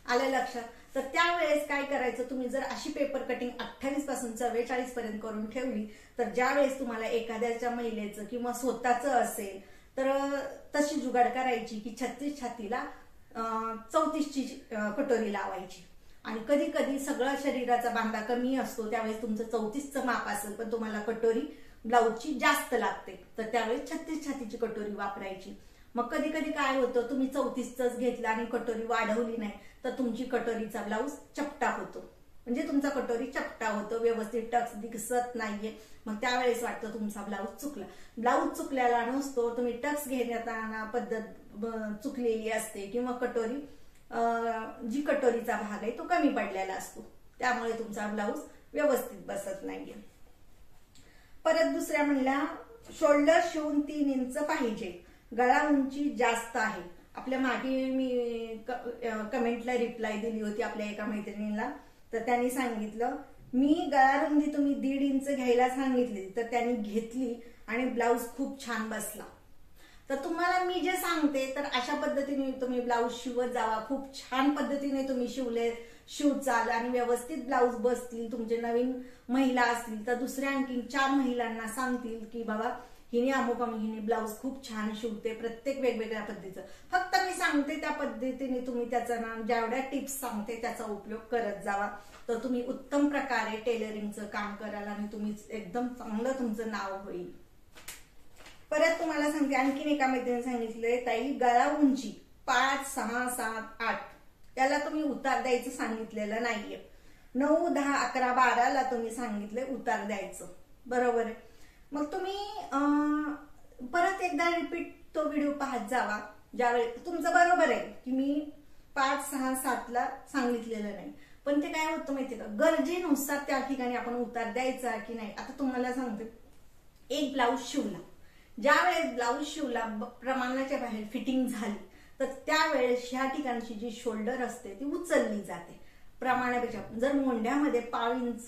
आलं लक्षात. तर त्यावेळेस काय करायचं, तुम्ही जर अशी पेपर कटिंग 28 पासून 44 पर्यंत करून ठेवली, तर ज्या वेळेस तुम्हाला एखाद्याच्या महिलेचं किंवा स्वतःचं असेल तर तशी जुगाड करायची की 36 छातीला 34ची कटोरी लावायची. आणि कधी कधी सगळा शरीराचा बांधा कमी असतो, त्यावेळेस तुमचं 34चं माप असेल पण तुम्हाला कटोरी ब्लाऊजची जास्त लागते, तर त्यावेळेस 36 छातीची कटोरी वापरायची. मग कधी कधी काय होतं, तुम्ही 34चंच घेतलं आणि कटोरी वाढवली नाही तर तुमची कटोरीचा ब्लाऊज चपटा होतो, म्हणजे तुमचा कटोरी चपटा होतो, व्यवस्थित टक्स दिसत नाहीये, मग त्यावेळेस वाटतं तुमचा ब्लाऊज चुकला. ब्लाऊज चुकलेला नसतो, तुम्ही टक्स घेण्यात पद्धत चुकलेली असते किंवा कटोरी जी कटोरीचा भाग आहे तो कमी पडलेला असतो, त्यामुळे तुमचा ब्लाऊज व्यवस्थित बसत नाहीये. परत दुसऱ्या म्हणल्या शोल्डर शिवून 3 इंच पाहिजे, गळा उंची जास्त आहे. आपल्या मागे मी कमेंटला रिप्लाय दिली होती आपल्या एका मैत्रिणीला, तर त्यांनी सांगितलं मी गळा रुंदी तुम्ही 1.5 इंच घ्यायला सांगितली तर त्यांनी घेतली आणि ब्लाऊज खूप छान बसला. तर तुम्हाला मी जे सांगते तर अशा पद्धतीने तुम्ही ब्लाऊज शिवत जावा. खूप छान पद्धतीने तुम्ही शिवचाल आणि व्यवस्थित ब्लाऊज बसतील. तुमचे नवीन महिला असतील तर दुसऱ्या आणखी 4 महिलांना सांगतील की बाबा हिने हिने ब्लाऊज खूप छान शिवते, प्रत्येक वेगवेगळ्या पद्धतीचं. फक्त मी सांगते त्या पद्धतीने तुम्ही त्याचा जेवढ्या टिप्स सांगते त्याचा उपयोग करत जावा, तर तुम्ही उत्तम प्रकारे टेलरिंगचं काम कराल आणि तुम्ही एकदम चांगलं तुमचं नाव होईल. परत तुम्हाला सांगते आणखीन एका मैत्रिणीने सांगितलंय ताई गळा उंची 5, 6, 7, 8 त्याला तुम्ही उतार द्यायचं सांगितलेलं नाहीये. 9, 10, 11, 12 तुम्ही सांगितले उतार द्यायचं, बरोबर आहे. मग तुम्ही परत एकदा रिपीट तो व्हिडिओ पाहत जावा. ज्यावेळी तुमचं बरोबर आहे की मी 5, 6, 7 सांगितलेलं नाही, पण ते काय होतं माहितीये का, गरजेनुसार त्या ठिकाणी आपण उतार द्यायचा की नाही. आता तुम्हाला सांगते, एक ब्लाऊज शिवला, ज्यावेळेस ब्लाऊज शिवला प्रमाणाच्या बाहेर फिटिंग झाली तर त्यावेळेस ह्या ठिकाणची जी शोल्डर असते ती उचलली जाते प्रमाणापेक्षा. जर मोंढ्यामध्ये 5 इंच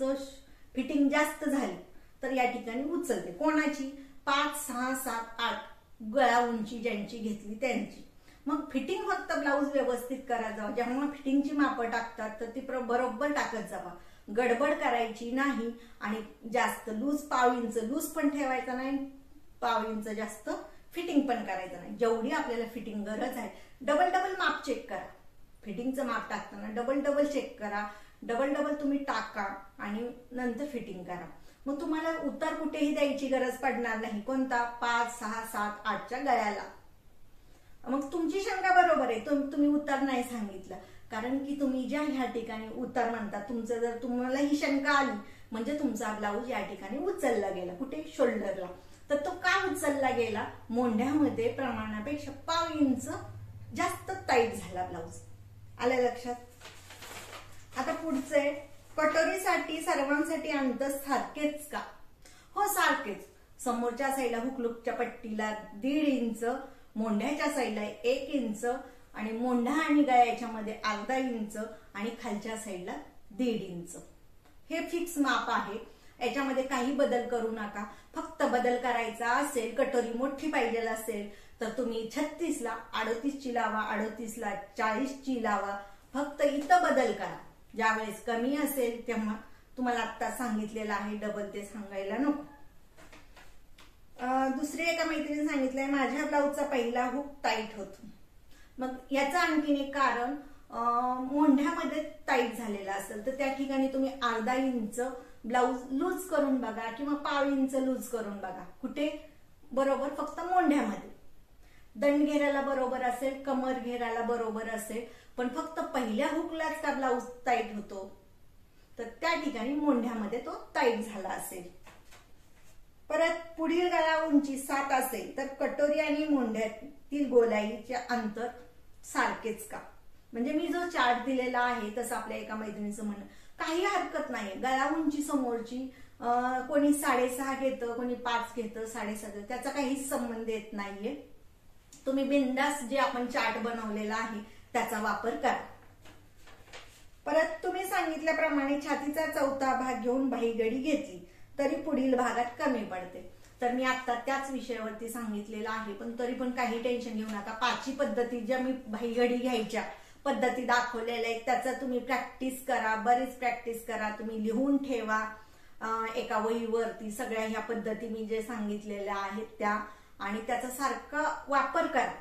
फिटिंग जास्त झाली तर या ठिकाणी उचलते. कोणाची? 5, 6, 7, 8 गळा उंची ज्यांची घेतली त्यांची. मग फिटिंग फक्त ब्लाऊज व्यवस्थित करा जावा. जेव्हा फिटिंगची मापं टाकतात तर ती बरोबर टाकत जावा, गडबड करायची नाही आणि जास्त लूज 5 इंच लूज पण ठेवायचा नाही, 5 इंच जास्त फिटिंग पण करायचं नाही. जेवढी आपल्याला फिटिंग गरज आहे डबल माप चेक करा. फिटिंगचं माप टाकताना डबल चेक करा, डबल तुम्ही टाका आणि नंतर फिटिंग करा. मग तुम्हाला उतार कुठेही द्यायची गरज पडणार नाही. कोणता? 5, 6, 7, 8च्या गळ्याला. मग तुमची शंका बरोबर आहे, तुम्ही उतार नाही सांगितलं, कारण की तुम्ही ज्या ह्या ठिकाणी उतार म्हणता, तुमचं जर तुम्हाला ही शंका आली म्हणजे तुमचा ब्लाऊज या ठिकाणी उचलला गेला. कुठे? शोल्डरला. तर तो का उचलला गेला? मोंढ्यामध्ये प्रमाणापेक्षा 5 इंच जास्त टाईट झाला ब्लाऊज. आलं लक्षात? आता पुढचे, कटोरीसाठी सर्वांसाठी अंतर सारखेच का? हो, सारखेच. समोरच्या साईडला हुकलूकच्या पट्टीला 1.5 इंच, मोंढ्याच्या साईडला 1 इंच आणि मोंढा आणि गळ्याच्या मध्ये अर्धा इंच आणि खालच्या साईडला 1.5 इंच. हे फिक्स माप आहे, याच्यामध्ये काही बदल करू नका. फक्त बदल करायचा असेल, कटोरी मोठी पाहिजे असेल तर तुम्ही 36ला 38ची लावा, 38ला 40ची लावा. फक्त इथं बदल करा. ज्यावेळेस कमी असेल तेव्हा तुम्हाला आता सांगितलेलं आहे, डबल ते सांगायला नको. दुसरी एका मैत्रिणीने सांगितलंय माझ्या ब्लाऊजचा पहिला हुक टाईट होतो. मग याचं आणखीन एक कारण, मोंढ्यामध्ये टाईट झालेला असेल तर त्या ठिकाणी तुम्ही अर्धा इंच ब्लाऊज लूज करून बघा किंवा 5 इंच लूज करून बघा. कुठे? बरोबर फक्त मोंढ्यामध्ये. दंड घेराला बरोबर असेल, कमर घेराला बरोबर असेल, पण फक्त पहिल्या हुकलाच का ब्लाऊज टाईट होतो? तर त्या ठिकाणी मोंढ्यामध्ये तो टाईट झाला असेल. परत पुढील गळा उंची 7 असेल तर कटोरी आणि मोंढ्यातील गोलाईचे अंतर सारखेच का? म्हणजे मी जो चार्ट दिलेला आहे तसं आपल्या एका मैत्रिणीचं म्हणणं, काही हरकत नाही. गळा उंची समोरची कोणी 6.5 घेतं, कोणी 5 घेतं, 7.5, त्याचा काहीच संबंध येत नाहीये. तुम्ही बिंदास जे आपण चार्ट बनवलेला आहे त्याचा वापर करा. परत तुम्ही सांगितल्याप्रमाणे छातीचा 4था भाग घेऊन बाहीगडी घेतली तरी पुढील भागात कमी पडते. तर मी आता त्याच विषयावरती सांगितलेलं आहे, पण तरी पण काही टेन्शन घेऊ नका. 5 पद्धती ज्या मी बाहीगडी घ्यायच्या पद्धती दाखवलेल्या आहेत त्याचा तुम्ही प्रॅक्टिस करा, बरीच प्रॅक्टिस करा. तुम्ही लिहून ठेवा एका वहीवरती सगळ्या ह्या पद्धती मी जे सांगितलेल्या आहेत त्या, आणि त्याचा सारखा वापर करा.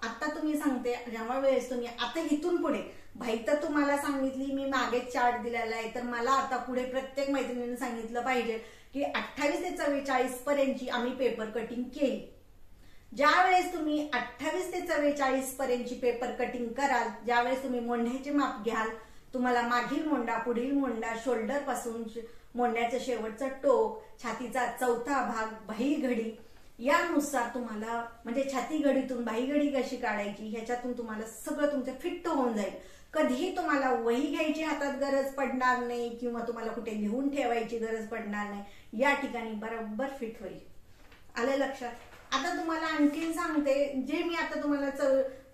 आता तुम्ही सांगते जेव्हा वेळेस तुम्ही आता इथून पुढे भाई तर तुम्हाला सांगितली, मी मागे चार्ट दिलेला आहे, तर मला आता पुढे प्रत्येक मैत्रिणीने सांगितलं पाहिजे की 28 ते 44 पर्यंतची आम्ही पेपर कटिंग केली. ज्यावेळेस तुम्ही 28 ते 44 पर्यंतची पेपर कटिंग कराल, ज्यावेळेस तुम्ही मोंढ्याचे माप घ्याल तुम्हाला मागील मोंडा, पुढील मोंडा, शोल्डर पासून मोंड्याचं शेवटचं टोक, छातीचा चौथा भाग, बाही घडी यानुसार तुम्हाला म्हणजे छाती घडीतून बाही घडी कशी काढायची ह्याच्यातून तुम्हाला सगळं तुमचं फिट्ट होऊन जाईल. कधीही तुम्हाला वही घ्यायची हातात गरज पडणार नाही किंवा तुम्हाला कुठे लिहून ठेवायची गरज पडणार नाही. या ठिकाणी बरोबर फिट होईल. आलं लक्षात? आता तुम्हाला आणखीन सांगते, जे मी आता तुम्हाला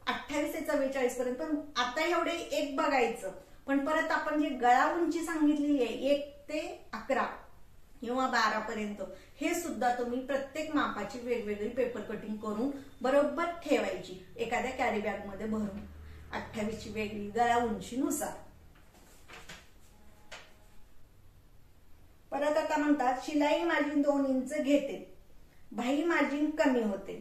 28 ते 44 पर्यंत, पण आता एवढे एक बघायचं, पण परत आपण जे गळा उंची सांगितलेली आहे 1 ते 11 किंवा 12 पर्यंत, हे सुद्धा तुम्ही प्रत्येक मापाची वेगवेगळी पेपर कटिंग करून बरोबर ठेवायची एखाद्या कॅरी बॅग मध्ये भरून. 28 ची वेगळी गळा उंचीनुसार. परत आता म्हणतात शिलाई मार्जिन 2 इंच घेते, बाही मार्जिन कमी होते.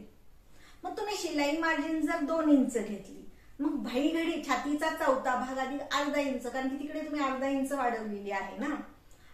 मग तुम्ही शिलाई मार्जिन जर 2 इंच घेतली, मग बाही घडी छातीचा चौथा भाग अधिक अर्धा इंच, कारण की तिकडे तुम्ही अर्धा इंच वाढवलेली आहे ना.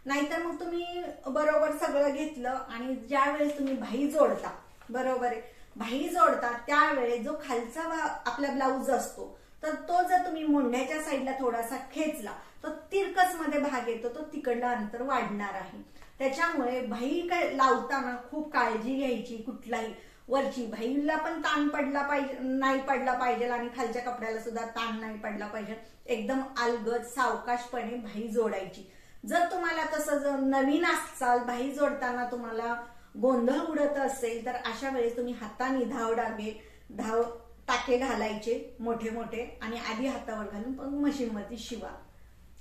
नाहीतर मग तुम्ही बरोबर सगळं घेतलं आणि ज्या वेळेस तुम्ही बाही जोडता, बरोबर आहे, बाही जोडता त्यावेळेस जो खालचा आपला ब्लाऊज असतो, तर तो जर तुम्ही मोंढ्याच्या साईडला थोडासा खेचला तर तिरकस मध्ये भाग येतो, तो तिकडलं अंतर वाढणार आहे. त्याच्यामुळे बाही लावताना खूप काळजी घ्यायची. कुठलाही वरची बाहीला पण ताण पडला पाहिजे नाही पडला पाहिजे आणि खालच्या कपड्याला सुद्धा ताण नाही पडला पाहिजे. एकदम अलगद सावकाशपणे बाही जोडायची. जर तुम्हाला तसं जर नवीन असाल, बाही जोडताना तुम्हाला गोंधळ उडत असेल, तर अशा वेळेस तुम्ही हाताने धाव टाके घालायचे मोठे मोठे आणि आधी हातावर घालून पण मशीनवरती शिवा.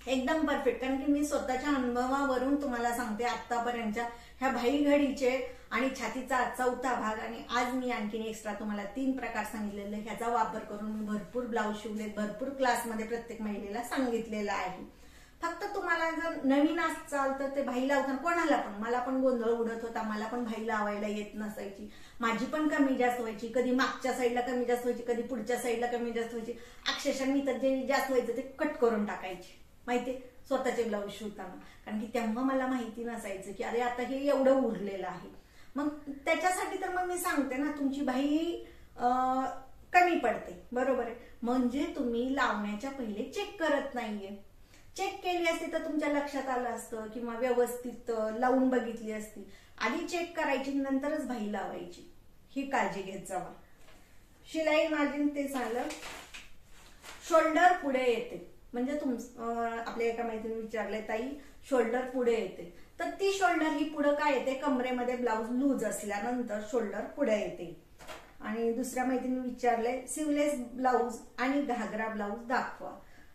एकदम परफेक्ट. कारण की मी स्वतःच्या अनुभवावरून तुम्हाला सांगते, आतापर्यंतच्या ह्या बाही घडीचे आणि छातीचा चौथा भाग आणि आज मी आणखीन एक्स्ट्रा तुम्हाला 3 प्रकार सांगितलेले, ह्याचा वापर करून मी भरपूर ब्लाऊज शिवले, भरपूर क्लासमध्ये प्रत्येक महिलेला सांगितलेलं आहे. फक्त तुम्हाला जर नवीन असाल तर ते बाही लावताना कोणाला पण, मला पण गोंधळ उडत होता, मला पण बाही लावायला येत नसायची, माझी पण कमी जास्त व्हायची, कधी मागच्या साईडला कमी जास्त व्हायची, कधी पुढच्या साईडला कमी जास्त व्हायची. अक्षरशः मी तर जे जास्त व्हायचं ते कट करून टाकायचे माहितीये स्वतःचे ब्लाऊज शिवताना, कारण की तेव्हा मला माहिती नसायचं की अरे आता हे एवढं उरलेलं आहे. मग त्याच्यासाठी तर मग मी सांगते ना, तुमची बाही कमी पडते, बरोबर आहे, म्हणजे तुम्ही लावण्याच्या पहिले चेक करत नाहीये. चेक केली असती तर तुमच्या लक्षात आलं असतं किंवा व्यवस्थित लावून बघितली असती. आधी चेक करायची नंतरच बाही लावायची, ही काळजी घेत जावा. शिलाई मार्जिन ते झालं. शोल्डर पुढे येते, म्हणजे आपल्या एका मैत्रिणी विचारले, ताई शोल्डर पुढे येते, तर ती शोल्डर ही पुढे काय येते, कमरेमध्ये ब्लाऊज लूज असल्यानंतर शोल्डर पुढे येते. आणि दुसऱ्या मैत्रिणी विचारले सिवलेस ब्लाऊज आणि घागरा ब्लाऊज दाखवा.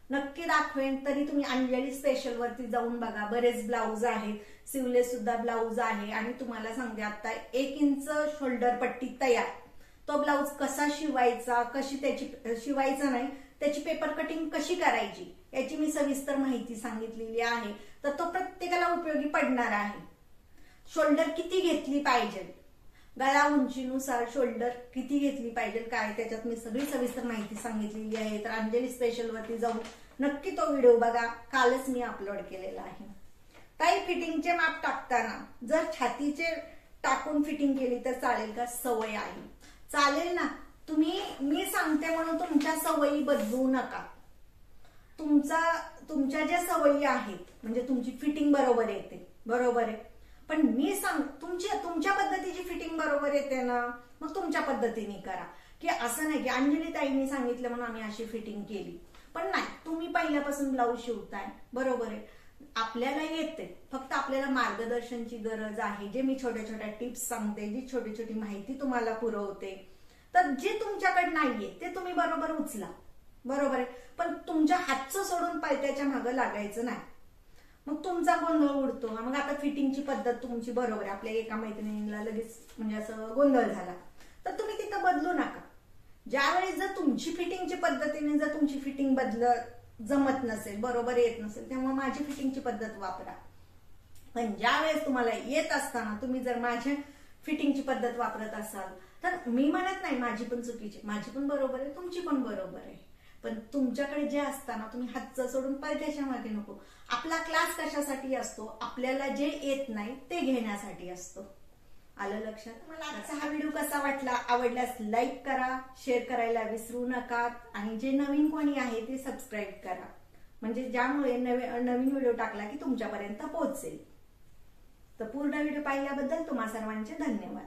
नक्की दाखवेन. तरी तुम्ही अंजली स्पेशल वरती जाऊन बघा, बरेच ब्लाऊज आहेत, सिवलेस सुद्धा ब्लाऊज आहे. आणि तुम्हाला सांगते आता 1 इंच शोल्डर पट्टी तयार. तो ब्लाऊज कसा शिवायचा, कशी त्याची शिवायचा नाही, त्याची पेपर कटिंग कशी करायची याची मी सविस्तर माहिती सांगितलेली आहे, तर तो प्रत्येकाला उपयोगी पडणार आहे. शोल्डर किती घेतली पाहिजे, गळा उंचीनुसार शोल्डर किती घेतली पाहिजे, काय त्याच्यात मी सगळी सविस्तर माहिती सांगितलेली आहे. तर अंजली स्पेशल वरती जाऊन नक्की तो व्हिडिओ बघा, कालच मी अपलोड केलेला आहे. ताई फिटिंगचे माप टाकताना जर छातीचे टाकून फिटिंग केली तर चालेल का? सवय आहे, चालेल ना. मी सांगते म्हणून तुमच्या सवयी बदलू नका. तुमच्या ज्या सवयी आहेत म्हणजे तुमची फिटिंग बरोबर येते, बरोबर आहे, पण मी तुमच्या पद्धतीची फिटिंग बरोबर येते ना, मग तुमच्या पद्धतीने करा. की असं नाही की अंजली ताईंनी सांगितलं म्हणून आम्ही अशी फिटिंग केली, पण नाही. तुम्ही पहिल्यापासून ब्लाऊज शिवताय, बरोबर आहे, आपल्याला येते, फक्त आपल्याला मार्गदर्शनची गरज आहे. जे मी छोट्या छोट्या टिप्स सांगते, जी छोटी छोटी माहिती तुम्हाला पुरवते, तर जे तुमच्याकडे नाहीये ते तुम्ही बरोबर उचला, बरोबर आहे, पण तुमच्या हातचं सोडून पायथ्याच्या मागं लागायचं नाही, मग तुमचा गोंधळ उडतो. मग आता फिटिंगची पद्धत तुमची बरोबर आहे, आपल्या एका मैत्रिणीला लगेच म्हणजे असं गोंधळ झाला, तर तुम्ही तिथं बदलू नका. ज्यावेळेस जर तुमची फिटिंगची पद्धतीने जर तुमची फिटिंग जमत नसेल, बरोबर येत नसेल, तेव्हा माझी फिटिंगची पद्धत वापरा. पण ज्यावेळेस तुम्हाला येत असताना तुम्ही जर माझ्या फिटिंगची पद्धत वापरत असाल, तर मी म्हणत नाही माझी पण चुकीची, माझी पण बरोबर आहे, तुमची पण बरोबर आहे, पण तुमच्याकडे जे असताना तुम्ही हातचं सोडून पायथ्याच्या मागे नको. आपला क्लास कशासाठी असतो? आपल्याला जे येत नाही ते घेण्यासाठी असतो. आलं लक्षात? मला आजचा हा व्हिडिओ कसा वाटला? आवडल्यास लाईक करा, शेअर करायला विसरू नका आणि जे नवीन कोणी आहे ते सबस्क्राईब करा. म्हणजे ज्यामुळे नवीन व्हिडिओ टाकला की तुमच्यापर्यंत पोहोचेल. तर पूर्ण व्हिडिओ पाहिल्याबद्दल तुम्हा सर्वांचे धन्यवाद.